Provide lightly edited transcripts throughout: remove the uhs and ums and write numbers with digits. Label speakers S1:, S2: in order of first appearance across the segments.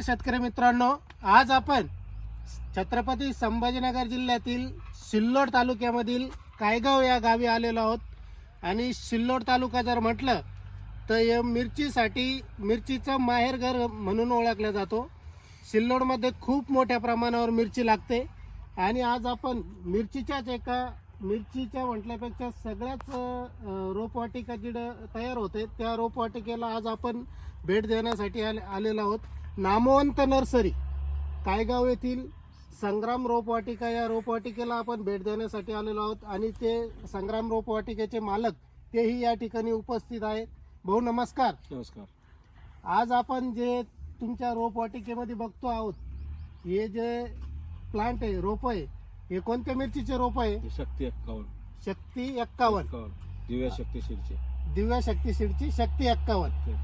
S1: शेतकरी मित्रांनो, आज आपण छत्रपती संभाजीनगर जिल्ह्यातील सिल्लोड तालुक्यामधील कायगाव या गावी आलेलो आहोत. आणि सिल्लोड तालुका जर म्हटलं तर या मिरचीचं माहेरघर म्हणून ओळखला जातो. सिल्लोडमध्ये खूप मोठ्या प्रमाणावर मिरची लागते आणि आज आपण मिरचीच्या म्हटल्यापेक्षा सगळ्याच रोपवाटिका जिथं तयार होते त्या रोपवाटिकेला आज आपण भेट देण्यासाठी आलेलो आहोत. नामवंत नर्सरी कायगाव येथील संग्राम रोपवाटिका या रोपवाटिकेला आपण भेट देण्यासाठी आलेलो आहोत आणि ते संग्राम रोपवाटिकेचे मालक तेही या ठिकाणी उपस्थित आहेत. भाऊ नमस्कार.
S2: नमस्कार.
S1: आज आपण जे तुमच्या रोपवाटिकेमध्ये बघतो आहोत, हे जे प्लांट आहे, रोप आहे, हे कोणत्या मिरचीचे रोप आहे?
S2: शक्ती 51.
S1: शक्ती 51.
S2: दिव्या शक्ती सीडचे.
S1: दिव्या शक्ती सीडची शक्ती 51.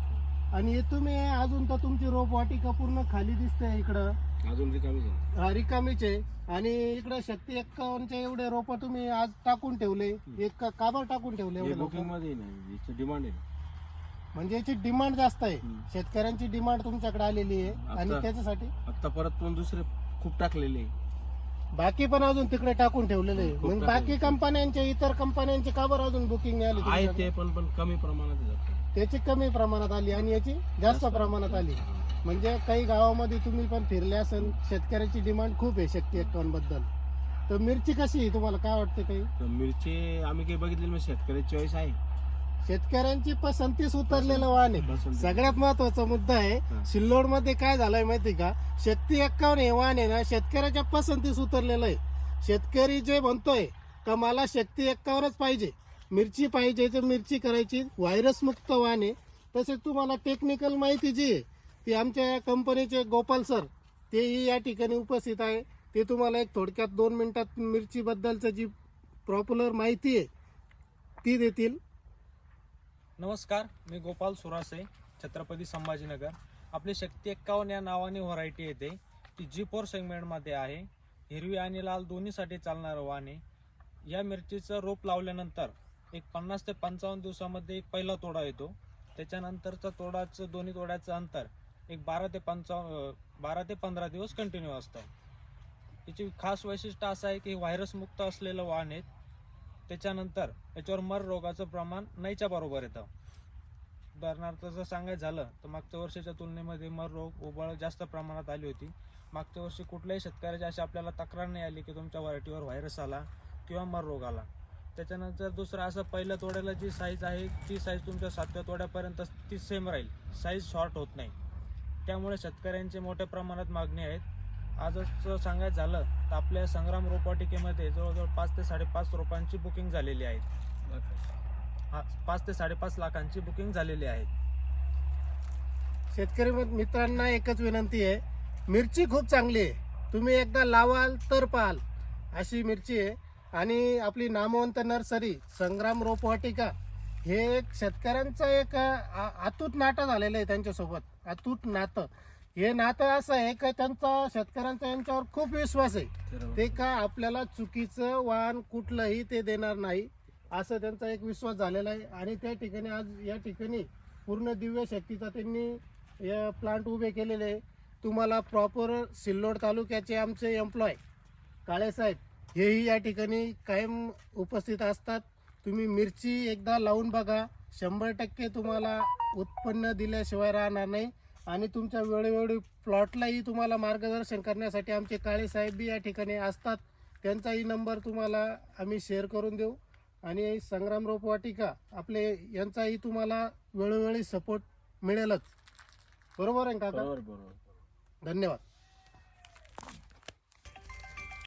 S1: आणि हे तुम्ही अजून तर तुमची रोपवाटिका पूर्ण खाली दिसते, इकडं
S2: अजून
S1: रिकामीच आहे. आणि इकडे शक्ती 51चे एवढे रोप तुम्ही आज टाकून ठेवले. एक काबर टाकून ठेवले?
S2: बुकिंग मध्ये नाही, याची डिमांड आहे.
S1: म्हणजे याची डिमांड जास्त आहे, शेतकऱ्यांची डिमांड तुमच्याकडे आलेली आहे आणि त्याच्यासाठी
S2: आता परत पण दुसरे खूप टाकलेले,
S1: बाकी पण अजून तिकडे टाकून ठेवलेले आहे. मग बाकी कंपन्यांचे, इतर कंपन्यांचे का बरं अजून बुकिंग नाही आली?
S2: ते पण कमी प्रमाणात जातात.
S1: त्याची कमी प्रमाणात आली आणि याची जास्त प्रमाणात आली. म्हणजे काही गावामध्ये तुम्ही पण फिरले असेल, शेतकऱ्याची डिमांड खूप आहे शक्ती 51 बद्दल. तर मिरची कशी आहे, तुम्हाला काय वाटते? काही
S2: मिरची आम्ही काही बघितली, शेतकऱ्याची चॉईस आहे.
S1: शेतकऱ्यांची पसंतीस उतरलेलं वाहन आहे. सगळ्यात महत्वाचा मुद्दा आहे. सिल्लोड मध्ये काय झालंय माहिती का, शक्ती 51 हे वाहन आहे ना, शेतकऱ्याच्या पसंतीस उतरलेलं आहे. शेतकरी जे म्हणतोय का मला शक्ती 51च पाहिजे, मिरची पाहिजे, तर मिरची करायची. व्हायरस मुक्त वाहन आहे. तसेच तुम्हाला टेक्निकल माहिती जी आहे ती आमच्या कंपनीचे गोपाल सर तेही या ठिकाणी उपस्थित आहे. ते तुम्हाला एक थोडक्यात 2 मिनिटात मिरची बद्दलचं जी प्रॉप्युलर माहिती आहे ती देतील.
S3: नमस्कार, मी गोपाल सुरासे, छत्रपती संभाजीनगर. आपली शक्ती 51 या नावाने व्हरायटी येते. ती G4 सेगमेंटमध्ये आहे. हिरवी आणि लाल दोन्हीसाठी चालणारं वाण आहे. या मिरचीचं रोप लावल्यानंतर एक 50 ते 55 दिवसामध्ये एक पहिला तोडा येतो. त्याच्यानंतरचं दोन्ही तोड्याचं अंतर एक 12 ते 15 दिवस कंटिन्यू असतं. याची खास वैशिष्ट्य असं आहे की व्हायरस मुक्त असलेलं वाण आहे. त्याच्यानंतर याच्यावर मर रोगाचं प्रमाण नाहीच्या बरोबर येतं. उदाहरणार्थ जर सांगायचं झालं तर मागच्या वर्षीच्या तुलनेमध्ये मर रोग, उबळ जास्त प्रमाणात आली होती. मागच्या वर्षी कुठल्याही शेतकऱ्याची अशी आपल्याला तक्रार नाही आली की तुमच्या व्हरायटीवर व्हायरस आला किंवा मर रोग आला. त्याच्यानंतर दुसरं असं, पहिल्या तोड्याला जी साईज आहे ती साईज तुमच्या 7व्या तोड्यापर्यंत ती सेम राहील, साईज शॉर्ट होत नाही. त्यामुळे शेतकऱ्यांची मोठ्या प्रमाणात मागणी आहे. आजच सांगायचं झालं तर आपल्या संग्राम रोपवाटिकेमध्ये जवळजवळ 5 ते 5.5 रोपांची बुकिंग झालेली आहे. 5 ते 5.5 लाखांची बुकिंग झालेली आहे.
S1: शेतकरी मित्रांना एकच विनंती आहे, मिरची खूप चांगली आहे, तुम्ही एकदा लावाल तर पाहाल अशी मिरची आहे. आणि आपली नामवंत नर्सरी संग्राम रोपवाटिका हे एक शेतकऱ्यांचं एक अतूट नातं झालेलं आहे. त्यांच्यासोबत अतूट नातं. हे नातं असं आहे का त्यांचा, शेतकऱ्यांचा यांच्यावर खूप विश्वास आहे. ते का आपल्याला चुकीचं वाहन कुठलंही ते देणार नाही असं त्यांचा एक विश्वास झालेला आहे. आणि त्या ठिकाणी आज या ठिकाणी पूर्ण दिव्य शक्तीचा त्यांनी या प्लांट उभे केलेले आहे. तुम्हाला प्रॉपर सिल्लोड तालुक्याचे आमचे एम्प्लॉय काळेसाहेब हेही या ठिकाणी कायम उपस्थित असतात. तुम्ही मिरची एकदा लावून बघा, 100% तुम्हाला उत्पन्न दिल्याशिवाय राहणार नाही. आणि तुमच्या वेळोवेळी प्लॉटलाही तुम्हाला मार्गदर्शन करण्यासाठी आमचे काळेसाहेब बी या ठिकाणी असतात. त्यांचाही नंबर तुम्हाला आम्ही शेअर करून देऊ. आणि संग्राम रोपवाटिका आपले यांचाही तुम्हाला वेळोवेळी सपोर्ट मिळेलच. बरोबर आहे काका?
S2: बरोबर.
S1: धन्यवाद.